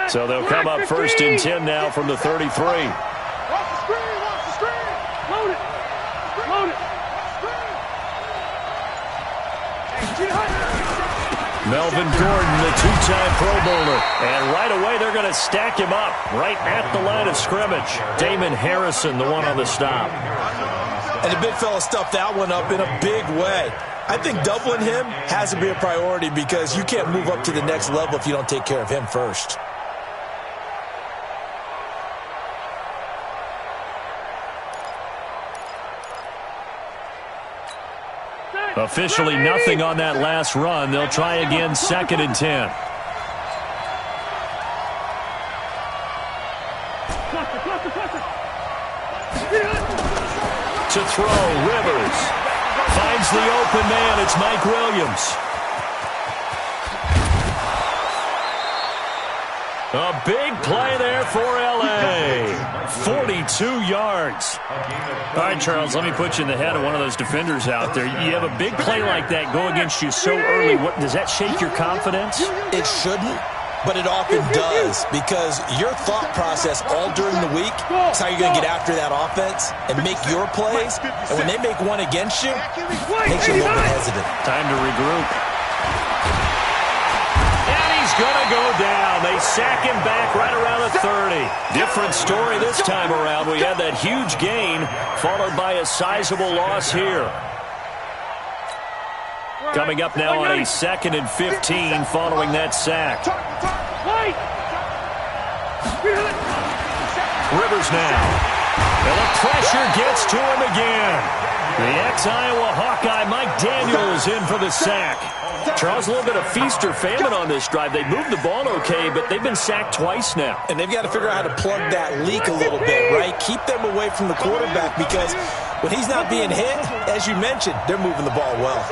So they'll come up 1st and 10 now from the 33. Watch the screen, watch the screen. Load it. Load it. Melvin Gordon, the two-time Pro Bowler. And right away, they're going to stack him up right at the line of scrimmage. Damon Harrison, the one on the stop. And the big fella stuffed that one up in a big way. I think doubling him has to be a priority because you can't move up to the next level if you don't take care of him first. Officially nothing on that last run. They'll try again 2nd and 10. To throw, Rivers. Finds the open man. It's Mike Williams. A big play there for L.A. 42 yards. All right, Charles, let me put you in the head of one of those defenders out there. You have a big play like that go against you so early. What, does that shake your confidence? It shouldn't, but it often does because your thought process all during the week is how you're going to get after that offense and make your plays. And when they make one against you, it makes you a little bit hesitant. Time to regroup. He's going to go down. They sack him back right around the 30. Different story this time around. We had that huge gain followed by a sizable loss here. Coming up now on a 2nd and 15 following that sack. Rivers now. And the pressure gets to him again. The ex-Iowa Hawkeye Mike Daniels in for the sack. Charles, a little bit of feast or famine on this drive. They moved the ball okay, but they've been sacked twice now. And they've got to figure out how to plug that leak a little bit, right? Keep them away from the quarterback because when he's not being hit, as you mentioned, they're moving the ball well.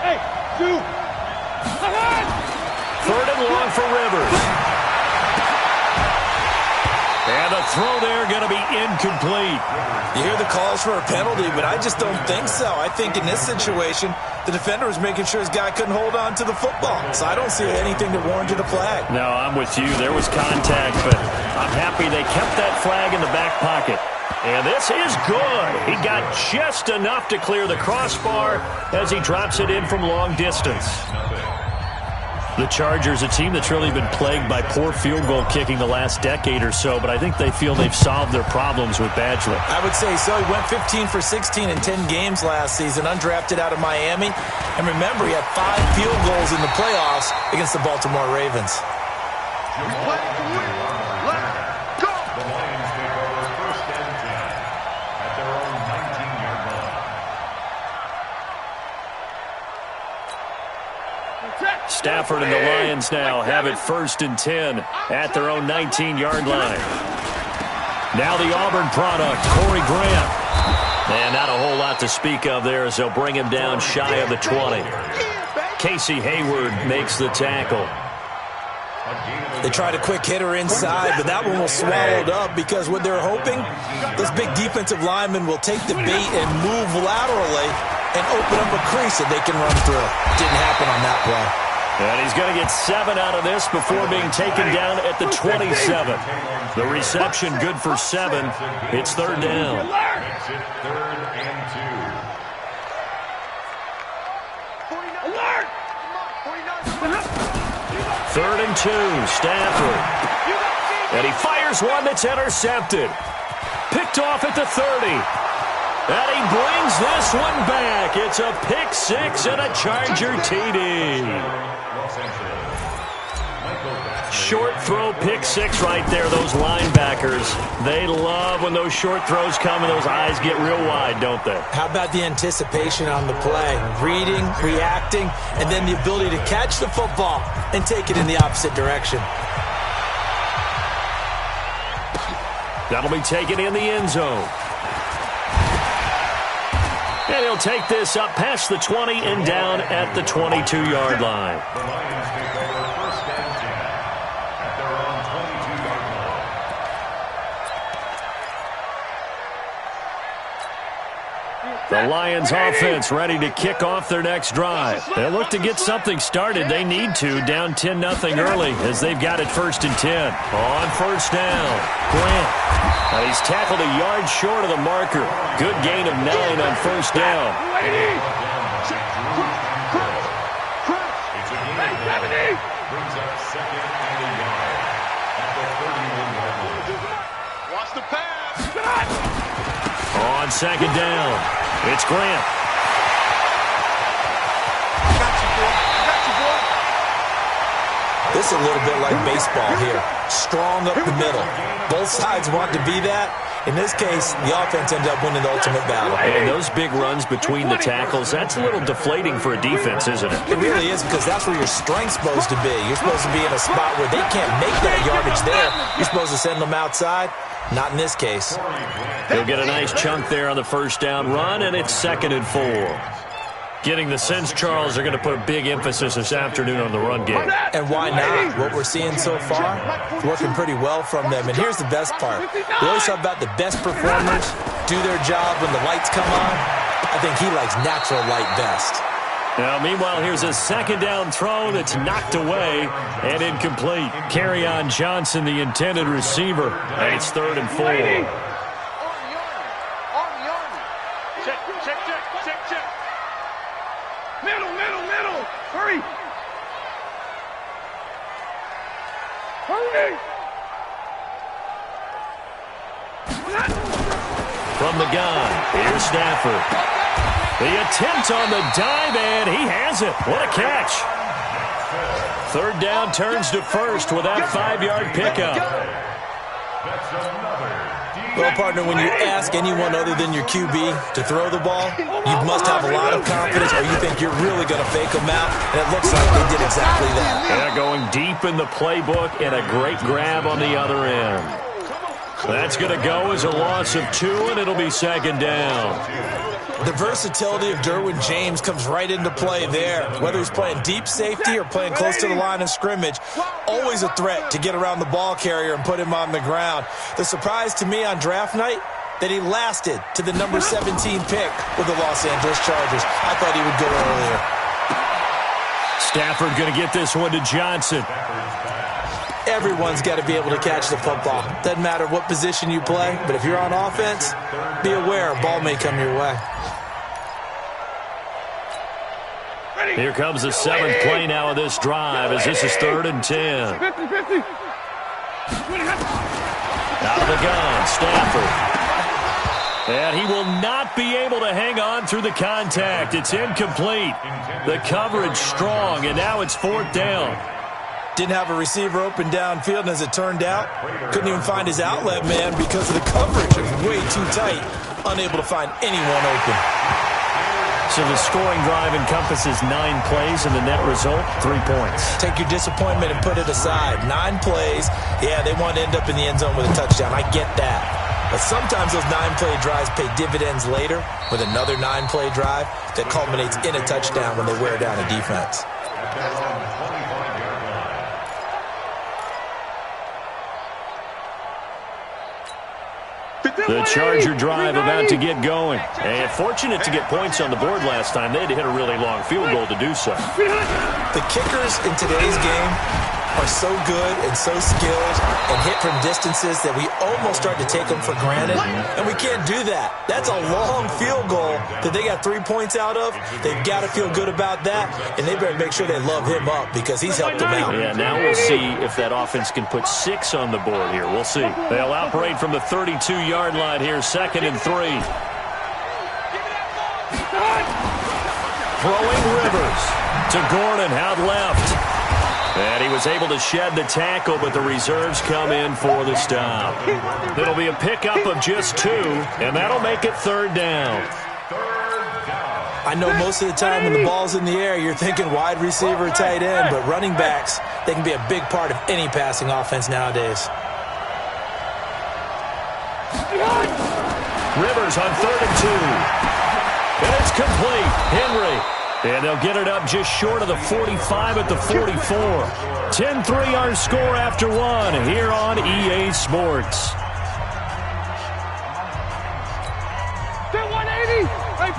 Hey, 2. 3rd and long for Rivers. And the throw there going to be incomplete. You hear the calls for a penalty, but I just don't think so. I think in this situation, the defender was making sure his guy couldn't hold on to the football. So I don't see anything that warranted a flag. No, I'm with you. There was contact, but I'm happy they kept that flag in the back pocket. And this is good. He got just enough to clear the crossbar as he drops it in from long distance. The Chargers, a team that's really been plagued by poor field goal kicking the last decade or so, but I think they feel they've solved their problems with Badgley. I would say so. He went 15 for 16 in 10 games last season, undrafted out of Miami. And remember, he had 5 field goals in the playoffs against the Baltimore Ravens. Stafford and the Lions now have it 1st and 10 at their own 19-yard line. Now the Auburn product, Corey Grant. And not a whole lot to speak of there as they'll bring him down shy of the 20. Casey Hayward makes the tackle. They tried a quick hitter inside, but that one was swallowed up because what they're hoping, those big defensive linemen will take the bait and move laterally and open up a crease that they can run through. Didn't happen on that play. And he's going to get 7 out of this before being taken down at the 27. The reception good for 7. It's 3rd down. 3rd and 2, Stafford. And he fires one that's intercepted. Picked off at the 30. And he brings this one back. It's a pick 6 and a Charger TD. Short throw, pick 6 right there. Those linebackers, they love when those short throws come and those eyes get real wide, don't they? How about the anticipation on the play? Reading, reacting, and then the ability to catch the football and take it in the opposite direction. That'll be taken in the end zone. And he'll take this up past the 20 and down at the 22-yard line. The Lions offense ready to kick off their next drive. They look to get something started. They need to, down 10-0 early as they've got it 1st and 10. On first down, Grant. Now he's tackled a yard short of the marker. Good gain of 9 on first down. Brings up 2nd and a yard at the 31-yard line. Watch the pass. On 2nd down, it's Grant. Got you, boy. Got you, boy. This is a little bit like baseball here. Strong up the middle. Both sides want to be that. In this case, the offense ended up winning the ultimate battle. And those big runs between the tackles, that's a little deflating for a defense, isn't it? It really is, because that's where your strength's supposed to be. You're supposed to be in a spot where they can't make that yardage there. You're supposed to send them outside. Not in this case. He'll get a nice chunk there on the first down run, and it's 2nd and 4. Getting the sense, Charles, they're going to put a big emphasis this afternoon on the run game. And why not? What we're seeing so far, working pretty well from them. And here's the best part. We always talk about the best performers do their job when the lights come on. I think he likes natural light best. Now, meanwhile, here's a 2nd down throw that's knocked away and incomplete. Kerryon Johnson, the intended receiver, and it's 3rd and 4. Check. Middle. Hurry. From the gun, here's Stafford. The attempt on the dive, and he has it. What a catch. 3rd down turns to 1st with that 5-yard pickup. Well, partner, when you ask anyone other than your QB to throw the ball, you must have a lot of confidence, or you think you're really going to fake them out, and it looks like they did exactly that. Yeah, going deep in the playbook and a great grab on the other end. That's going to go as a loss of 2, and it'll be 2nd down. The versatility of Derwin James comes right into play there. Whether he's playing deep safety or playing close to the line of scrimmage, always a threat to get around the ball carrier and put him on the ground. The surprise to me on draft night, that he lasted to the number 17 pick with the Los Angeles Chargers. I thought he would go earlier. Stafford going to get this one to Johnson. Everyone's got to be able to catch the football. Doesn't matter what position you play, but if you're on offense, be aware a ball may come your way. Here comes the 7th play now of this drive as this is 3rd and 10. 50. Out of the gun, Stafford. And he will not be able to hang on through the contact. It's incomplete. The coverage strong, and now it's 4th down. Didn't have a receiver open downfield, and as it turned out, couldn't even find his outlet man because of the coverage. It was way too tight, unable to find anyone open. So the scoring drive encompasses 9 plays, and the net result, 3 points. Take your disappointment and put it aside. 9 plays, yeah, they want to end up in the end zone with a touchdown. I get that. But sometimes those 9-play drives pay dividends later with another 9-play drive that culminates in a touchdown when they wear down a defense. The Charger drive about to get going. And fortunate to get points on the board last time. They had to hit a really long field goal to do so. The kickers in today's game are so good and so skilled and hit from distances that we almost start to take them for granted, and we can't do that. That's a long field goal that they got 3 points out of. They've got to feel good about that, and they better make sure they love him up because he's helped them out. Yeah, now we'll see if that offense can put 6 on the board here. We'll see. They'll operate from the 32-yard line here, 2nd and 3. Throwing Rivers to Gordon out left. And he was able to shed the tackle, but the reserves come in for the stop. It'll be a pickup of just 2, and that'll make it 3rd down. I know most of the time when the ball's in the air, you're thinking wide receiver, tight end, but running backs, they can be a big part of any passing offense nowadays. Rivers on 3rd and 2. And it's complete. Henry. And they'll get it up just short of the 45 at the 44. 10-3 our score after 1 here on EA Sports. 180. Hey,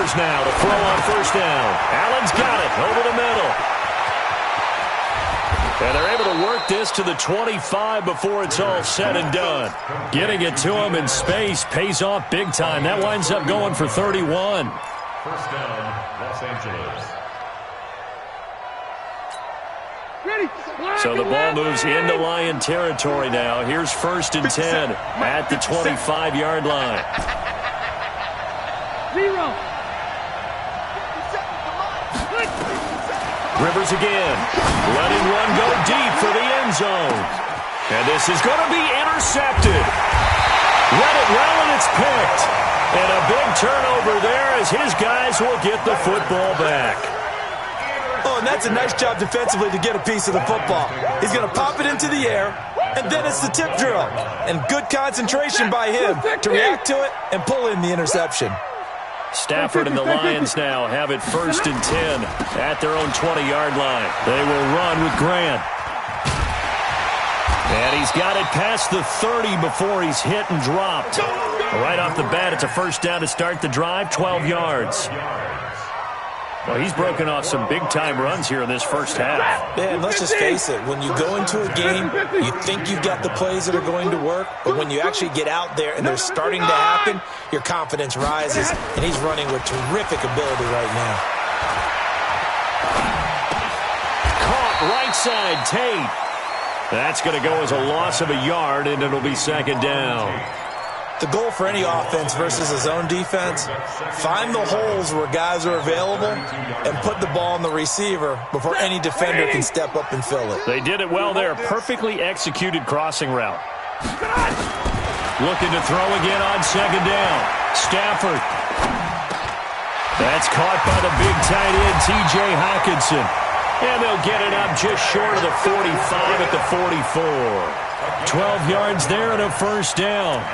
Rivers now to throw on first down. Allen's got it over the middle. And they're able to work this to the 25 before it's all said and done. Getting it to him in space pays off big time. That winds up going for 31. First down, Los Angeles. So the ball moves into Lion territory now. Here's 1st and 10 at the 25-yard line. Rivers again, letting one go deep for the end zone. And this is going to be intercepted. Read it well, and it's picked. And a big turnover there as his guys will get the football back. Oh, and that's a nice job defensively to get a piece of the football. He's going to pop it into the air, and then it's the tip drill. And good concentration by him to react to it and pull in the interception. Stafford and the Lions now have it 1st and 10 at their own 20-yard line. They will run with Grant. And he's got it past the 30 before he's hit and dropped. Right off the bat, it's a first down to start the drive, 12 yards. Well, he's broken off some big-time runs here in this first half. Yeah, and let's just face it. When you go into a game, you think you've got the plays that are going to work, but when you actually get out there and they're starting to happen, your confidence rises, and he's running with terrific ability right now. Caught right side, Tate. That's going to go as a loss of a yard, and it'll be 2nd down. The goal for any offense versus his own defense, find the holes where guys are available and put the ball on the receiver before any defender can step up and fill it. They did it well there. Perfectly executed crossing route. Looking to throw again on 2nd down. Stafford. That's caught by the big tight end, T.J. Hockenson. And they'll get it up just short of the 45 at the 44. 12 yards there and a first down.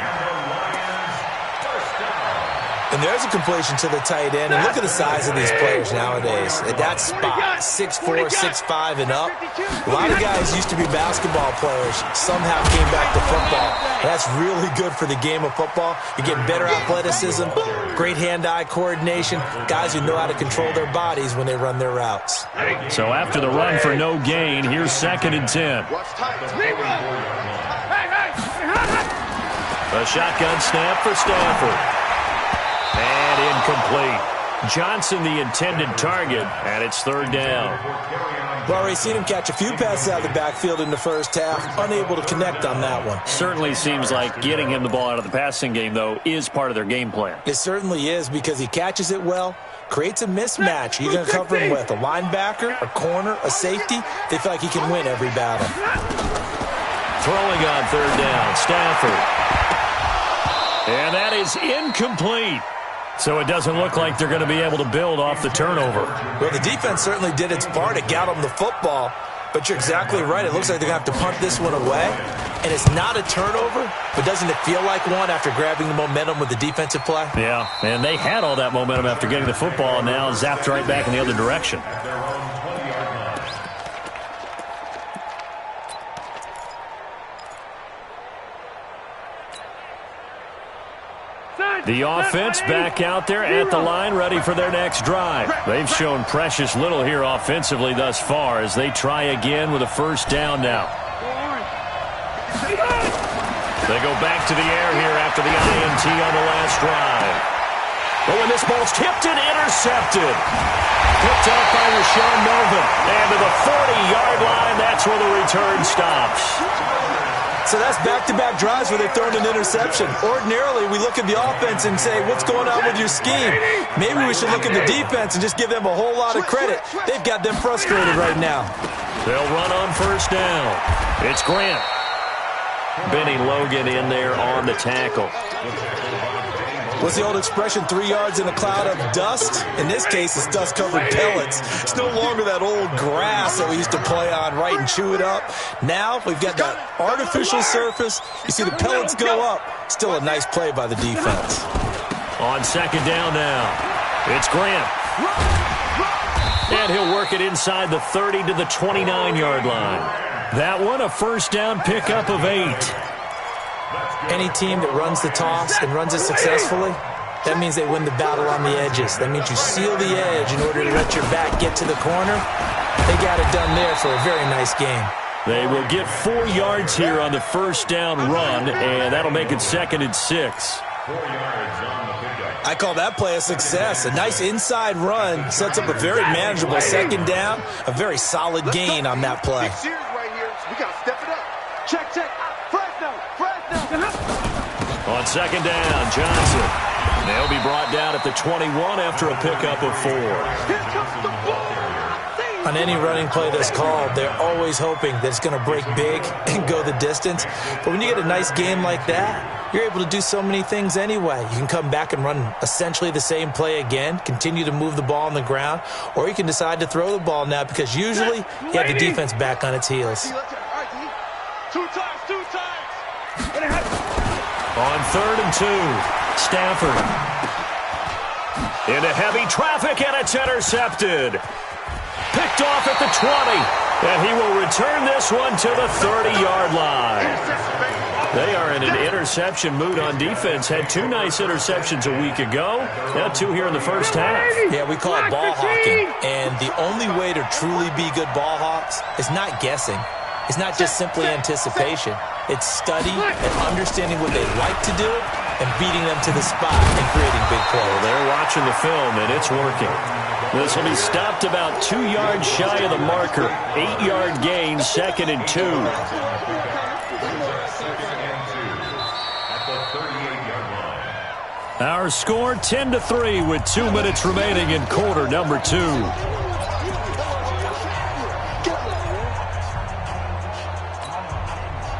And there's a completion to the tight end. And look at the size of these players nowadays. At that spot, 6'4", 6'5", and up. A lot of guys used to be basketball players. Somehow came back to football. That's really good for the game of football. You get better athleticism, great hand-eye coordination, guys who know how to control their bodies when they run their routes. So after the run for no gain, here's 2nd and 10. A shotgun snap for Stafford. And incomplete. Johnson the intended target, and it's 3rd down. We've already seen him catch a few passes out of the backfield in the first half, unable to connect on that one. Certainly seems like getting him the ball out of the passing game, though, is part of their game plan. It certainly is because he catches it well, creates a mismatch. You're going to cover him with a linebacker, a corner, a safety. They feel like he can win every battle. Throwing on 3rd down, Stafford. And that is incomplete. So it doesn't look like they're going to be able to build off the turnover. Well, the defense certainly did its part. It got them the football. But you're exactly right. It looks like they're going to have to punt this one away. And it's not a turnover, but doesn't it feel like one after grabbing the momentum with the defensive play? Yeah, and they had all that momentum after getting the football, and now zapped right back in the other direction. The offense back out there at the line, ready for their next drive. They've shown precious little here offensively thus far as they try again with a first down now. They go back to the air here after the INT on the last drive. But when this ball's tipped and intercepted. Picked up by Rashawn Melvin. And to the 40-yard line, that's where the return stops. So that's back-to-back drives where they've thrown an interception. Ordinarily, we look at the offense and say, what's going on with your scheme? Maybe we should look at the defense and just give them a whole lot of credit. They've got them frustrated right now. They'll run on first down. It's Grant. Benny Logan in there on the tackle. What's the old expression, 3 yards in a cloud of dust? In this case, it's dust-covered pellets. It's no longer that old grass that we used to play on, right, and chew it up. Now we've got that artificial surface. You see the pellets go up. Still a nice play by the defense. On second down now, it's Grant. And he'll work it inside the 30 to the 29-yard line. That one, a first down pickup of 8. Any team that runs the toss and runs it successfully, that means they win the battle on the edges. That means you seal the edge in order to let your back get to the corner. They got it done there for a very nice game. They will get 4 yards here on the first down run, and that'll make it 2nd and 6. 4 yards on the pickup. I call that play a success. A nice inside run sets up a very manageable second down, a very solid gain on that play. Big series right here, so we got to step it up. Check. Fresno. On second down, Johnson. They'll be brought down at the 21 after a pickup of 4. Here comes the ball. On any running play that's called, they're always hoping that it's going to break big and go the distance. But when you get a nice game like that, you're able to do so many things anyway. You can come back and run essentially the same play again, continue to move the ball on the ground, or you can decide to throw the ball now because usually you have the defense back on its heels. Two times. On 3rd and 2, Stafford. Into heavy traffic, and it's intercepted. Picked off at the 20, and he will return this one to the 30-yard line. They are in an interception mood on defense. Had 2 nice interceptions a week ago. Now 2 here in the first half. Yeah, we call it ball hawking. And the only way to truly be good ball hawks is not guessing. It's not just simply anticipation. It's study and understanding what they like to do and beating them to the spot and creating big plays. Well, they're watching the film, and it's working. This will be stopped about 2 yards shy of the marker. 8-yard gain, 2nd and 2. Our score 10-3 with 2 minutes remaining in quarter number 2.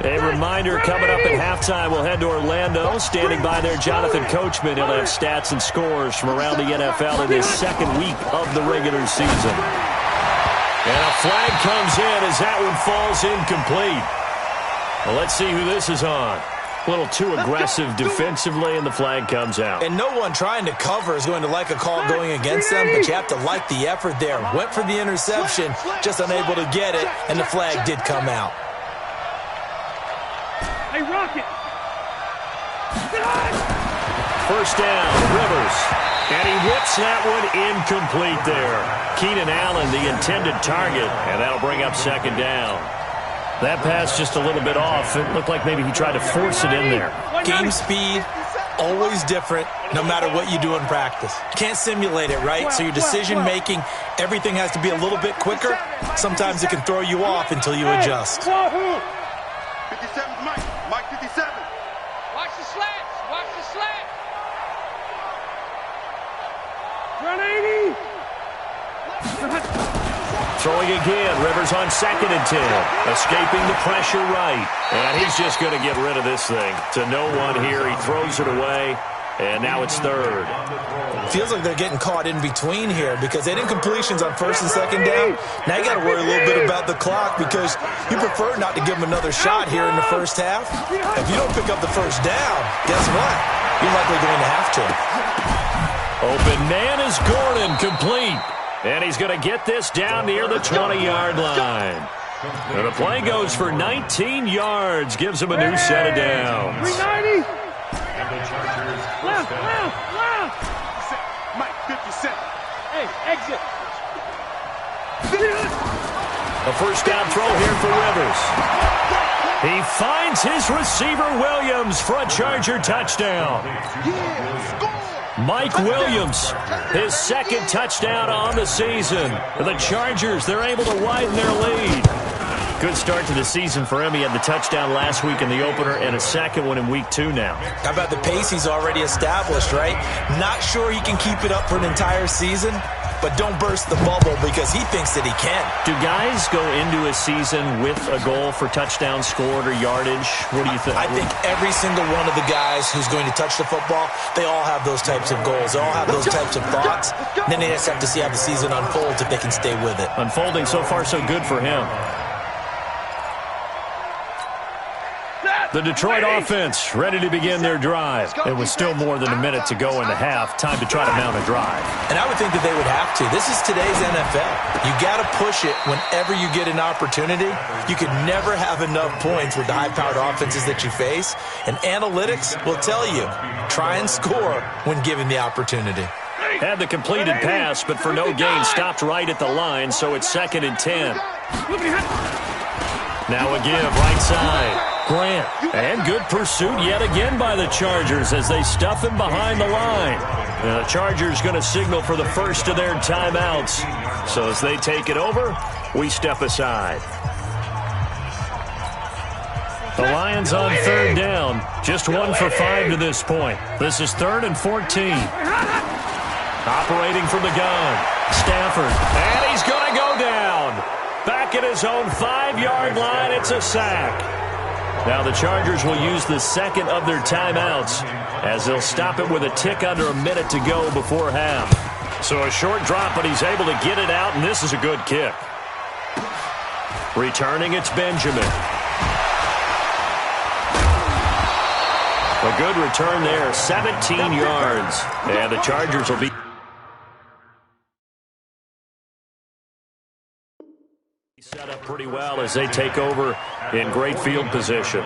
A reminder, coming up at halftime, we'll head to Orlando. Standing by there, Jonathan Coachman. He'll have stats and scores from around the NFL in his 2nd week of the regular season. And a flag comes in as that one falls incomplete. Well, let's see who this is on. A little too aggressive defensively, and the flag comes out. And no one trying to cover is going to like a call going against them, but you have to like the effort there. Went for the interception, just unable to get it, and the flag did come out. Hey, Rocket! First down, Rivers. And he whips that one incomplete there. Keenan Allen, the intended target, and that'll bring up 2nd down. That pass just a little bit off. It looked like maybe he tried to force it in there. Game speed, always different, no matter what you do in practice. You can't simulate it, right? So your decision-making, everything has to be a little bit quicker. Sometimes it can throw you off until you adjust. 57's Mike 57. Watch the slats! Watch the slats! Run 80! Throwing again, Rivers on 2nd and 10. Escaping the pressure right. And he's just going to get rid of this thing. To no one here, he throws it away. And now it's 3rd. Feels like they're getting caught in between here because they didn't completions on 1st and 2nd down. Now you got to worry a little bit about the clock because you prefer not to give them another shot here in the first half. If you don't pick up the first down, guess what? You're likely going to have to. Open man is Gordon, complete. And he's going to get this down near the 20-yard line. And the play goes for 19 yards, gives him a new set of downs. 390! And the Chargers Left! Mike 57. Hey, exit! A first down throw here for Rivers. He finds his receiver, Williams, for a Charger touchdown. Mike Williams, his 2nd touchdown on the season. The Chargers, they're able to widen their lead. Good start to the season for him. He had the touchdown last week in the opener and a 2nd one in week 2 now. How about the pace he's already established, right? Not sure he can keep it up for an entire season, but don't burst the bubble because he thinks that he can. Do guys go into a season with a goal for touchdown scored or yardage? What do you think? I think every single one of the guys who's going to touch the football, they all have those types of goals. They all have those types of thoughts. And then they just have to see how the season unfolds if they can stay with it. Unfolding so far so good for him. The Detroit offense ready to begin their drive. It was still more than a minute to go in the half. Time to try to mount a drive. And I would think that they would have to. This is today's NFL. You got to push it whenever you get an opportunity. You can never have enough points with the high-powered offenses that you face. And analytics will tell you, try and score when given the opportunity. Had the completed pass, but for no gain, stopped right at the line, so it's 2nd and 10. Now a give, right side. Grant, and good pursuit yet again by the Chargers as they stuff him behind the line. And the Chargers going to signal for the first of their timeouts. So as they take it over, we step aside. The Lions on 3rd down, just 1 for 5 to this point. This is 3rd and 14. Operating from the gun, Stafford, and he's going to go down. Back at his own 5-yard line, it's a sack. Now the Chargers will use the second of their timeouts as they'll stop it with a tick under a minute to go before half. So a short drop, but he's able to get it out, and this is a good kick. Returning, it's Benjamin. A good return there, 17 yards. And the Chargers will be set up pretty well as they take over in great field position.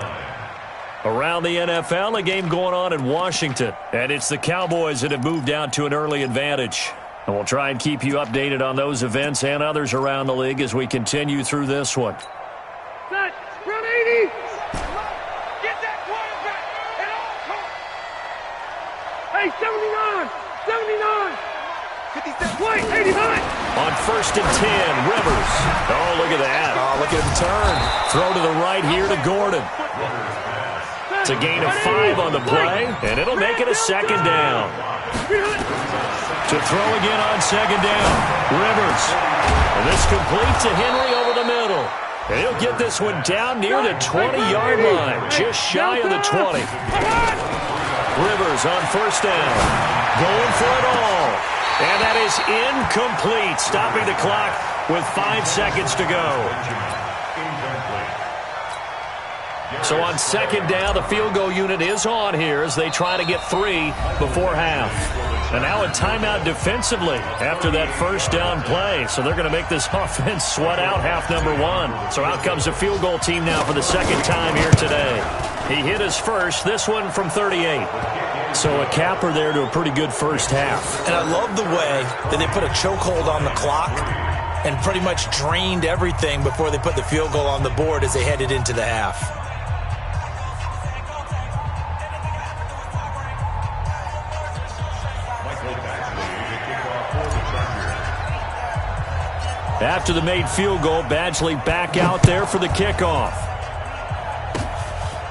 Around the NFL, a game going on in Washington, and it's the Cowboys that have moved out to an early advantage. And we'll try and keep you updated on those events and others around the league as we continue through this one. Set. Run 80. Get that quarterback at all costs. Hey, 79. 79. 57. Wait, 89. On 1st and 10, Rivers. Oh, look at that. Oh, look at him turn. Throw to the right here to Gordon. It's a gain of 5 on the play, and it'll make it a 2nd down. To throw again on 2nd down, Rivers. And this complete to Henry over the middle. And he'll get this one down near the 20-yard line, just shy of the 20. Rivers on 1st down, going for it all. And that is incomplete, stopping the clock with 5 seconds to go. So on 2nd down, the field goal unit is on here as they try to get 3 before half. And now a timeout defensively after that 1st down play. So they're going to make this offense sweat out half number 1. So out comes the field goal team now for the 2nd time here today. He hit his first, this one from 38. So a capper there to a pretty good first half. And I love the way that they put a chokehold on the clock and pretty much drained everything before they put the field goal on the board as they headed into the half. After the made field goal, Badgley back out there for the kickoff.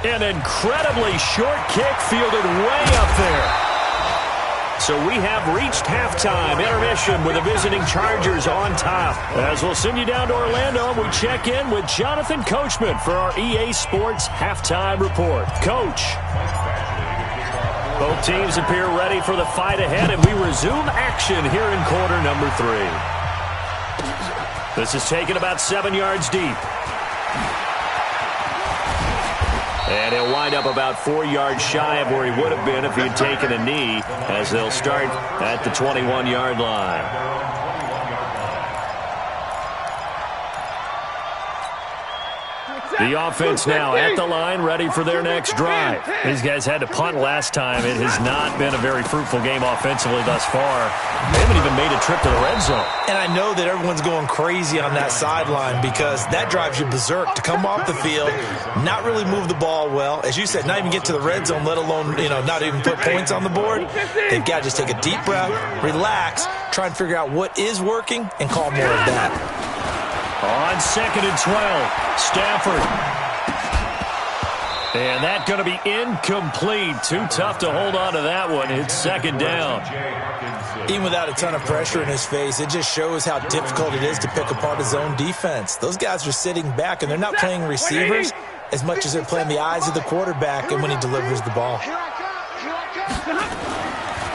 An incredibly short kick fielded way up there. So we have reached halftime intermission with the visiting Chargers on top. As we'll send you down to Orlando, we check in with Jonathan Coachman for our EA Sports Halftime Report. Coach. Both teams appear ready for the fight ahead, and we resume action here in quarter number 3. This is taken about 7 yards deep. And he'll wind up about 4 yards shy of where he would have been if he had taken a knee, as they'll start at the 21-yard line. The offense now at the line, ready for their next drive. These guys had to punt last time. It has not been a very fruitful game offensively thus far. They haven't even made a trip to the red zone. And I know that everyone's going crazy on that sideline because that drives you berserk to come off the field, not really move the ball well. As you said, not even get to the red zone, let alone, not even put points on the board. They've got to just take a deep breath, relax, try and figure out what is working, and call more of that. On 2nd and 12, Stafford. And that's going to be incomplete. Too tough to hold on to that one. It's 2nd down. Even without a ton of pressure in his face, it just shows how difficult it is to pick apart his own defense. Those guys are sitting back, and they're not playing receivers as much as they're playing the eyes of the quarterback and when he delivers the ball.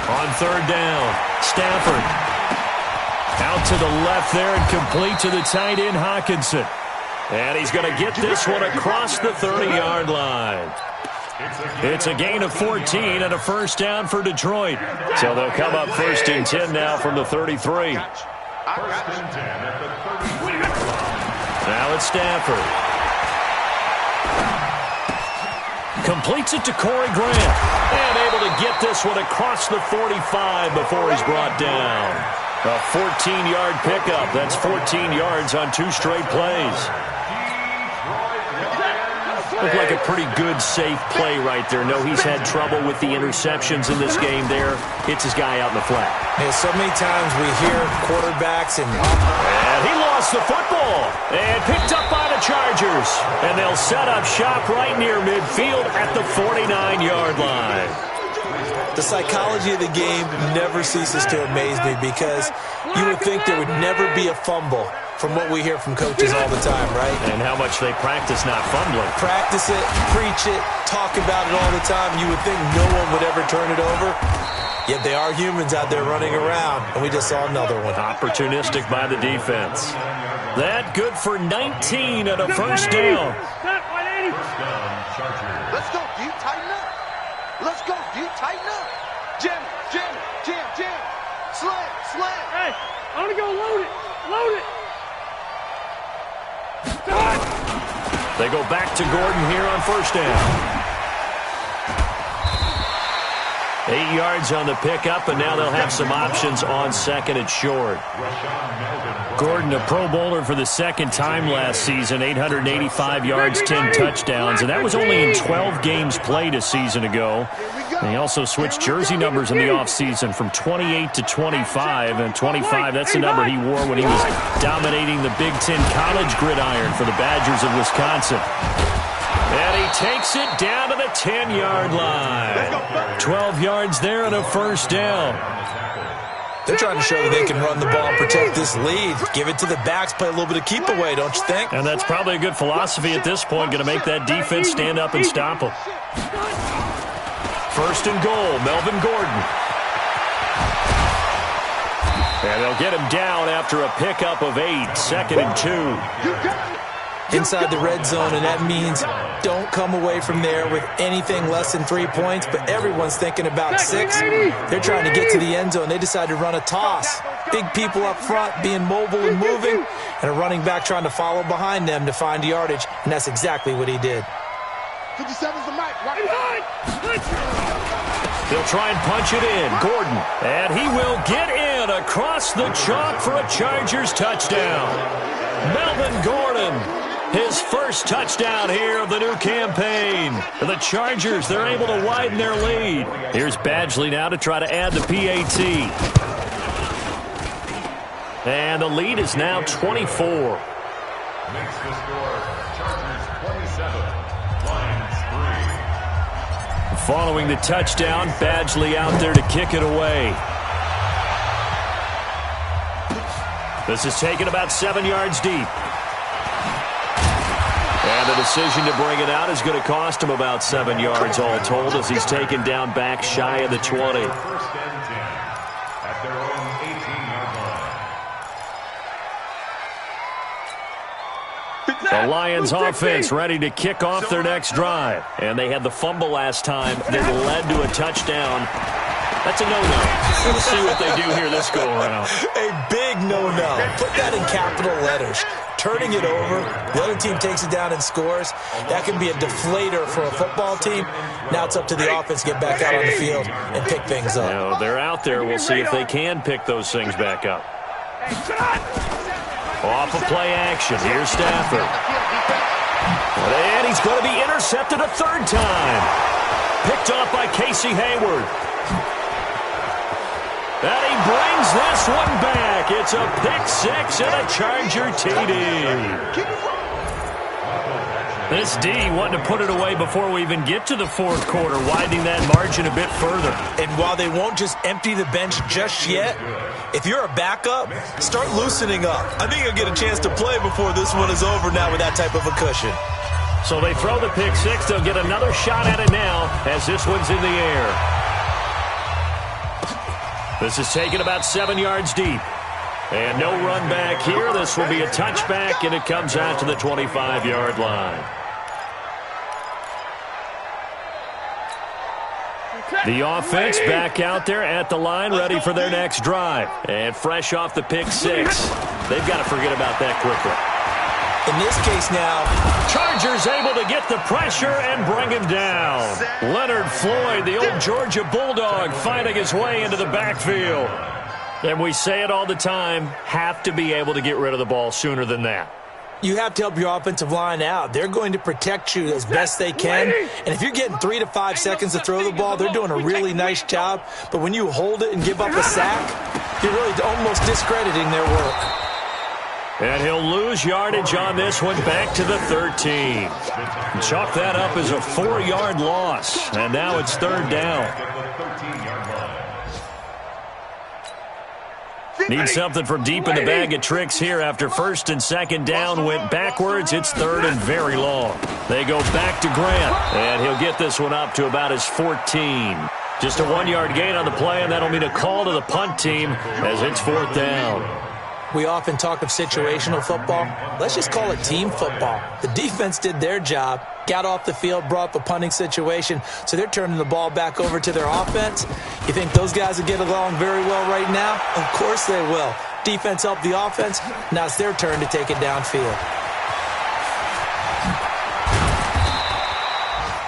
On 3rd down, Stafford. Out to the left there and complete to the tight end, Hawkinson. And he's going to get this one across the 30-yard line. It's a gain of 14 and a first down for Detroit. So they'll come up 1st and 10 now from the 33. Now it's Stafford. Completes it to Corey Grant. And able to get this one across the 45 before he's brought down. A 14-yard pickup. That's 14 yards on 2 straight plays. Looked like a pretty good, safe play right there. No, he's had trouble with the interceptions in this game there. Hits his guy out in the flat. Yeah, so many times we hear quarterbacks and he lost the football. And picked up by the Chargers. And they'll set up shop right near midfield at the 49-yard line. The psychology of the game never ceases to amaze me because you would think there would never be a fumble from what we hear from coaches all the time, right? And how much they practice not fumbling. Practice it, preach it, talk about it all the time. You would think no one would ever turn it over. Yet they are humans out there running around, and we just saw another one. Opportunistic by the defense. That good for 19 and a first down. Let's go, dude. Tighten up. Let's go, dude. Tighten up. Jam, jam, jam, jam. Slam, slam. Hey, I want to go load it. Load it. They go back to Gordon here on first down. 8 yards on the pickup, and now they'll have some options on second and short. Gordon, a Pro Bowler for the second time last season, 885 yards, 10 touchdowns, and that was only in 12 games played a season ago. And he also switched jersey numbers in the offseason from 28 to 25, and 25, that's the number he wore when he was dominating the Big Ten college gridiron for the Badgers of Wisconsin. And he takes it down to the 10-yard line. 12 yards there and a first down. They're trying to show that they can run the ball and protect this lead. Give it to the backs, play a little bit of keep away, don't you think? And that's probably a good philosophy at this point, going to make that defense stand up and stop them. First and goal, Melvin Gordon. And they'll get him down after a pickup of 8, 2nd and 2. Inside the red zone, and that means don't come away from there with anything less than 3 points, but everyone's thinking about 6. They're trying to get to the end zone. They decide to run a toss. Big people up front being mobile and moving, and a running back trying to follow behind them to find yardage, and that's exactly what he did. 57's the mic. They'll try and punch it in. Gordon, and he will get in across the chalk for a Chargers touchdown. Melvin Gordon. His first touchdown here of the new campaign. The Chargers, they're able to widen their lead. Here's Badgley now to try to add the PAT. And the lead is now 24. Makes the score Chargers 27, Lions 3. Following the touchdown, Badgley out there to kick it away. This is taken about 7 yards deep. And the decision to bring it out is going to cost him about 7 yards all told as he's taken down back shy of the 20. First and 10 at their own 18-yard line. The Lions offense ready to kick off their next drive. And they had the fumble last time that led to a touchdown. That's a no-no. We'll see what they do here this go-around. A big no-no. Put that in capital letters. Turning it over, the other team takes it down and scores. That can be a deflator for a football team. Now it's up to the offense to get back out on the field and pick things up. Now, they're out there. We'll see if they can pick those things back up. Off of play action. Here's Stafford. And he's going to be intercepted a third time. Picked off by Casey Hayward. And he brings this one back. It's a pick 6 and a Charger TD. This D wanting to put it away before we even get to the fourth quarter, widening that margin a bit further. And while they won't just empty the bench just yet, if you're a backup, start loosening up. I think you'll get a chance to play before this one is over now with that type of a cushion. So they throw the pick 6. They'll get another shot at it now as this one's in the air. This is taken about 7 yards deep. And no run back here. This will be a touchback, and it comes out to the 25-yard line. The offense back out there at the line, ready for their next drive. And fresh off the pick six. They've got to forget about that quickly. In this case now, Chargers able to get the pressure and bring him down. Leonard Floyd, the old Georgia Bulldog, finding his way into the backfield. And we say it all the time, have to be able to get rid of the ball sooner than that. you have to help your offensive line out. They're going to protect you as best they can. And if you're getting 3 to 5 seconds to throw the ball, they're doing a really nice job. But when you hold it and give up a sack, you're really almost discrediting their work. And he'll lose yardage on this one, back to the 13. Chalk that up as a 4-yard loss. And now it's third down. Need something from deep in the bag of tricks here after first and second down went backwards. It's third and very long. They go back to Grant, and he'll get this one up to about his 14. Just a 1-yard gain on the play, and that'll mean a call to the punt team as it's fourth down. We often talk of situational football. Let's just call it team football. The defense did their job, got off the field, brought up a punting situation, so they're turning the ball back over to their offense. You think those guys will get along very well right now? Of course they will. Defense helped the offense. Now it's their turn to take it downfield.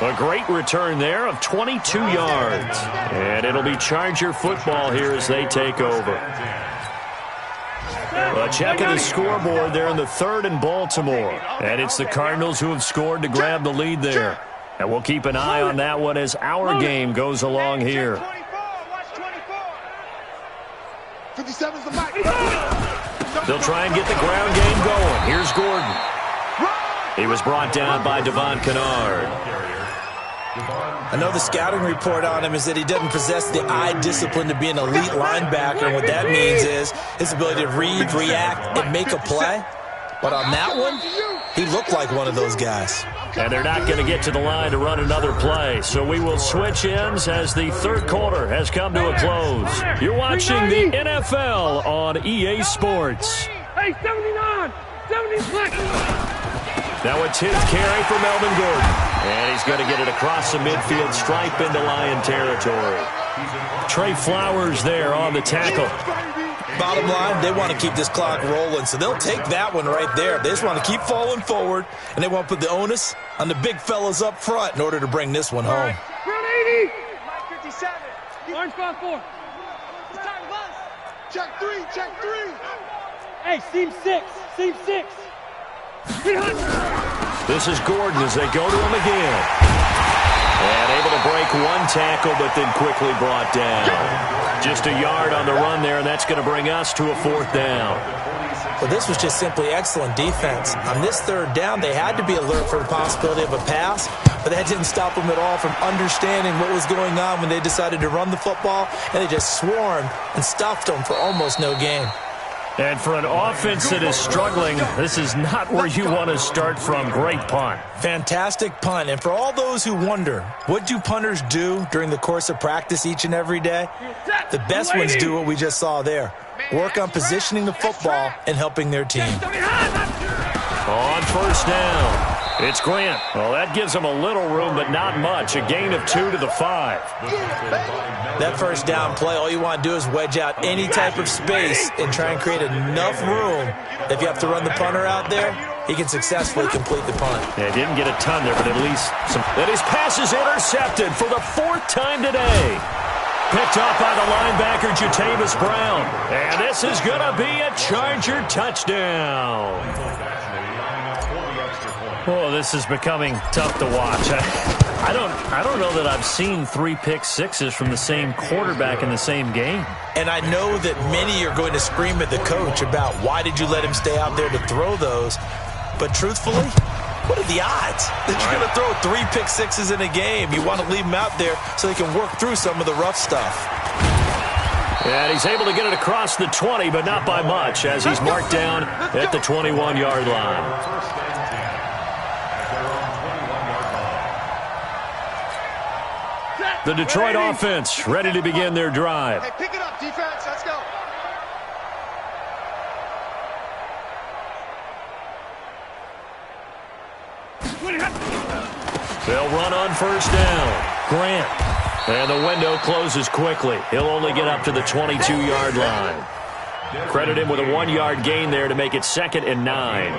A great return there of 22 yards. And it'll be Charger football here as they take over. A check of the scoreboard there in the third in Baltimore. And it's the Cardinals who have scored to grab the lead there. And we'll keep an eye on that one as our game goes along here. 57's the mic. They'll try and get the ground game going. Here's Gordon. He was brought down by Devon Kennard. I know the scouting report on him is that he doesn't possess the eye discipline to be an elite linebacker. And what that means is his ability to read, react, and make a play. But on that one, he looked like one of those guys. And they're not going to get to the line to run another play. So we will switch ends as the third quarter has come to a close. You're watching the NFL on EA Sports. Hey, 79! 70! Now it's his carry for Melvin Gordon. And he's going to get it across the midfield stripe into Lion territory. Trey Flowers there on the tackle. Bottom line, they want to keep this clock rolling, so they'll take that one right there. They just want to keep falling forward, and they want to put the onus on the big fellas up front in order to bring this one home. Front 80! Mike 57. Orange 5-4. It's time to bust. Check 3, check 3. Hey, seam 6, seam 6. This is Gordon as they go to him again. And able to break one tackle, but then quickly brought down. Just a yard on the run there, and that's going to bring us to a fourth down. Well, this was just simply excellent defense. On this third down, they had to be alert for the possibility of a pass, but that didn't stop them at all from understanding what was going on when they decided to run the football, and they just swarmed and stuffed them for almost no gain. And for an offense that is struggling, this is not where you want to start from. Great punt. Fantastic punt. And for all those who wonder, what do punters do during the course of practice each and every day? The best ones do what we just saw there. Work on positioning the football and helping their team. On first down, it's Grant. Well, that gives them a little room, but not much. A gain of 2 to the 5. That first down play, all you want to do is wedge out any type of space and try and create enough room. If you have to run the punter out there, he can successfully complete the punt. Yeah, didn't get a ton there, but at least some. And his pass is intercepted for the 4th time today. Picked off by the linebacker, Jatavis Brown. And this is going to be a Charger touchdown. Oh, this is becoming tough to watch. I don't know that I've seen 3 pick sixes from the same quarterback in the same game. And I know that many are going to scream at the coach about why did you let him stay out there to throw those. But truthfully, what are the odds that you're going to throw 3 pick sixes in a game? You want to leave them out there so they can work through some of the rough stuff. And he's able to get it across the 20, but not by much, as he's marked down at the 21-yard line. The Detroit offense ready to begin their drive. Hey, pick it up, defense. Let's go. They'll run on first down. Grant. And the window closes quickly. He'll only get up to the 22-yard line. Credit him with a 1-yard gain there to make it 2nd and 9.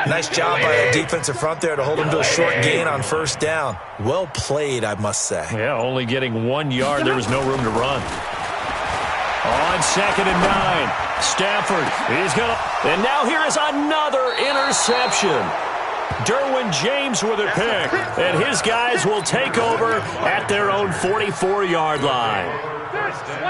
Nice job by the defensive front there to hold him to a short gain on first down. Well played, I must say. Yeah, only getting 1 yard. There was no room to run. On 2nd and 9. Stafford, he's going to... And now here is another interception. Derwin James with a pick, and his guys will take over at their own 44-yard line.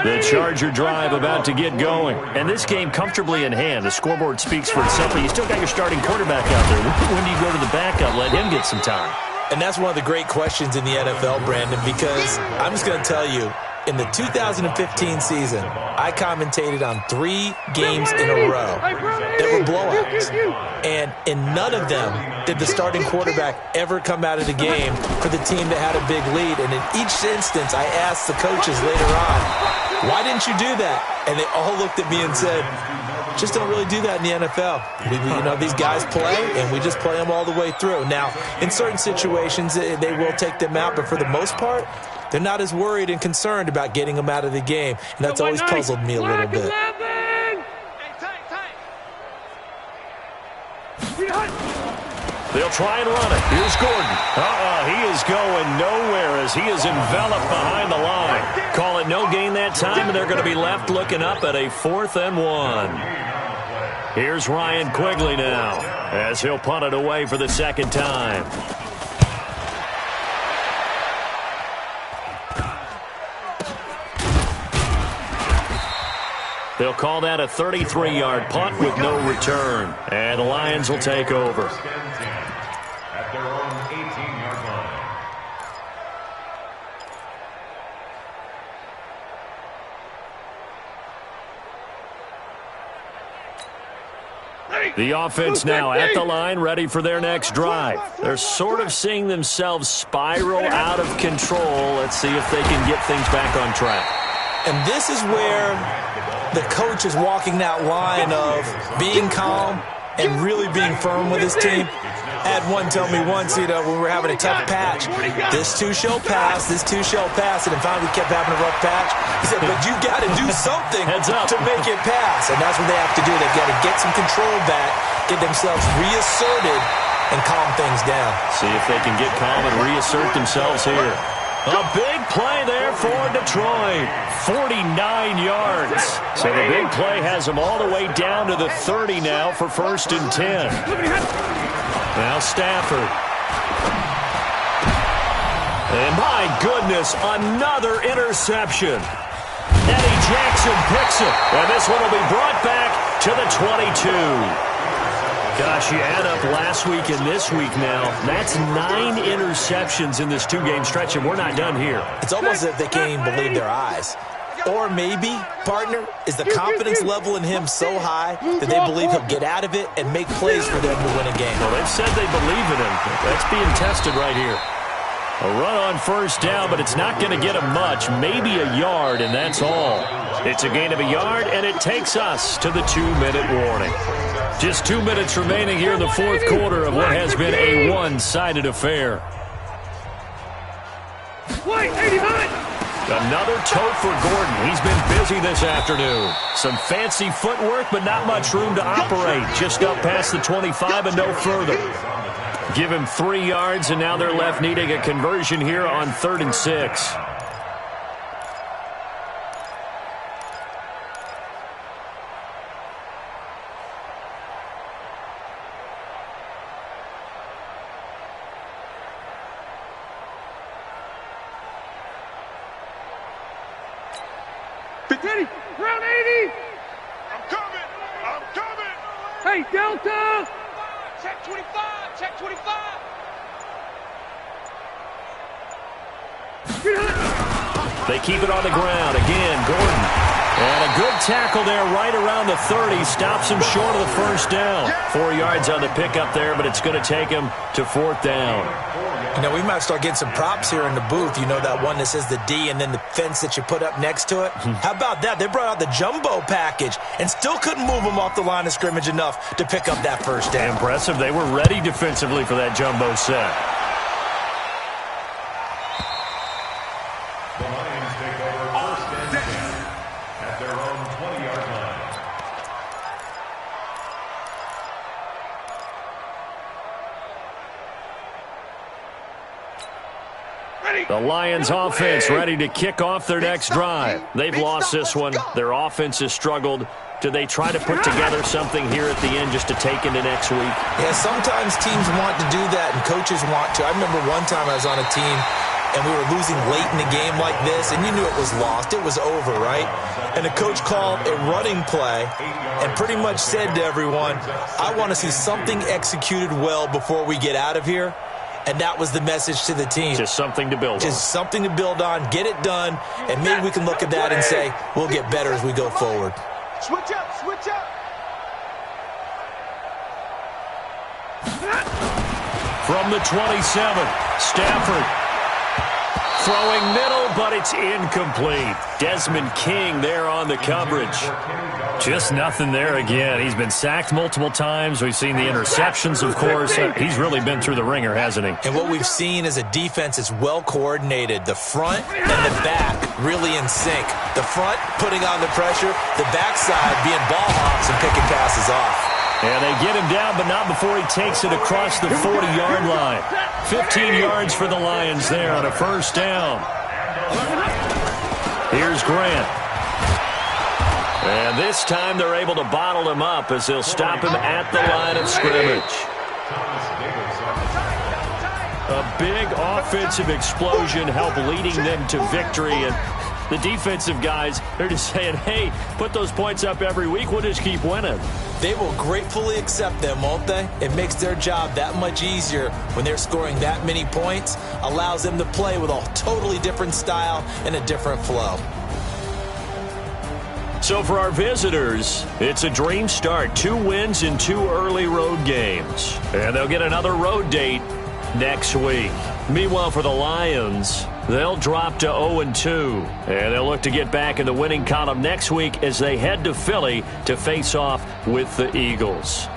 The Charger drive about to get going. And this game comfortably in hand. The scoreboard speaks for itself, but you still got your starting quarterback out there. When do you go to the backup, let him get some time? And that's one of the great questions in the NFL, Brandon, because I'm just going to tell you, in the 2015 season, I commentated on 3 games in a row that were blowouts. And in none of them did the starting quarterback ever come out of the game for the team that had a big lead. And in each instance, I asked the coaches later on, why didn't you do that? And they all looked at me and said, just don't really do that in the NFL. These guys play, and we just play them all the way through. Now, in certain situations, they will take them out, but for the most part, they're not as worried and concerned about getting them out of the game. And that's always puzzled me a little bit. They'll try and run it. Here's Gordon. He is going nowhere as he is enveloped behind the line. Call it no gain that time, and they're going to be left looking up at a 4th and 1. Here's Ryan Quigley now as he'll punt it away for the 2nd time. They'll call that a 33-yard punt with no return. And the Lions will take over. At their own 18-yard line. The offense now at the line, ready for their next drive. They're sort of seeing themselves spiral out of control. Let's see if they can get things back on track. And this is where the coach is walking that line of being calm and really being firm with his team. I had one tell me once, when we were having a tough patch, this too shall pass, this too shall pass, and then finally we kept having a rough patch. He said, but you got to do something to make it pass, and that's what they have to do. They've got to get some control back, get themselves reasserted, and calm things down. See if they can get calm and reassert themselves here. A big play there for Detroit. 49 yards. So the big play has them all the way down to the 30 now for 1st and 10. Now Stafford. And my goodness, another interception. Eddie Jackson picks it. And this one will be brought back to the 22. Gosh, you add up last week and this week now. That's 9 interceptions in this 2-game stretch, and we're not done here. It's almost as if they can't even believe their eyes. Or maybe, partner, is the confidence level in him so high that they believe he'll get out of it and make plays for them to win a game. Well, they've said they believe in him. That's being tested right here. A run on first down, but it's not going to get him much. Maybe a yard, and that's all. It's a gain of a yard, and it takes us to the 2-minute warning. Just 2 minutes remaining here in the 4th quarter of what has been a one-sided affair. Another tote for Gordon. He's been busy this afternoon. Some fancy footwork, but not much room to operate. Just up past the 25 and no further. Give him 3 yards, and now they're left needing a conversion here on 3rd and 6. Round 80! I'm coming! I'm coming! Hey, Delta! Check 25! Check 25! They keep it on the ground. Again, Gordon. And a good tackle there right around the 30. Stops him short of the first down. 4 yards on the pickup there, but it's going to take him to 4th down. You know, we might start getting some props here in the booth. You know, that one that says the D and then the fence that you put up next to it? How about that? They brought out the jumbo package and still couldn't move them off the line of scrimmage enough to pick up that first down. Impressive. They were ready defensively for that jumbo set. The Lions take over 1st and 10 at their own 20-yard line. The Lions offense ready to kick off their next drive. They've lost this one. Their offense has struggled. Do they try to put together something here at the end just to take into next week? Yeah, sometimes teams want to do that and coaches want to. I remember one time I was on a team and we were losing late in the game like this, and you knew it was lost. It was over, right? And the coach called a running play and pretty much said to everyone, I want to see something executed well before we get out of here. And that was the message to the team. Just something to build on. Just something to build on, get it done, and maybe we can look at that and say, we'll get better as we go forward. Switch up, switch up. From the 27, Stafford throwing middle, but it's incomplete. Desmond King there on the coverage. Just nothing there again. He's been sacked multiple times. We've seen the interceptions, of course. He's really been through the ringer, hasn't he? And what we've seen is a defense that's well coordinated. The front and the back really in sync. The front putting on the pressure, the backside being ball hawks and picking passes off. And they get him down, but not before he takes it across the 40-yard line. 15 yards for the Lions there on a first down. Here's Grant. And this time they're able to bottle him up as they'll stop him at the line of scrimmage. A big offensive explosion helped leading them to victory. And the defensive guys, they're just saying, hey, put those points up every week. We'll just keep winning. They will gratefully accept them, won't they? It makes their job that much easier when they're scoring that many points. Allows them to play with a totally different style and a different flow. So for our visitors, it's a dream start. 2 wins in 2 early road games. And they'll get another road date next week. Meanwhile, for the Lions, they'll drop to 0-2. And they'll look to get back in the winning column next week as they head to Philly to face off with the Eagles.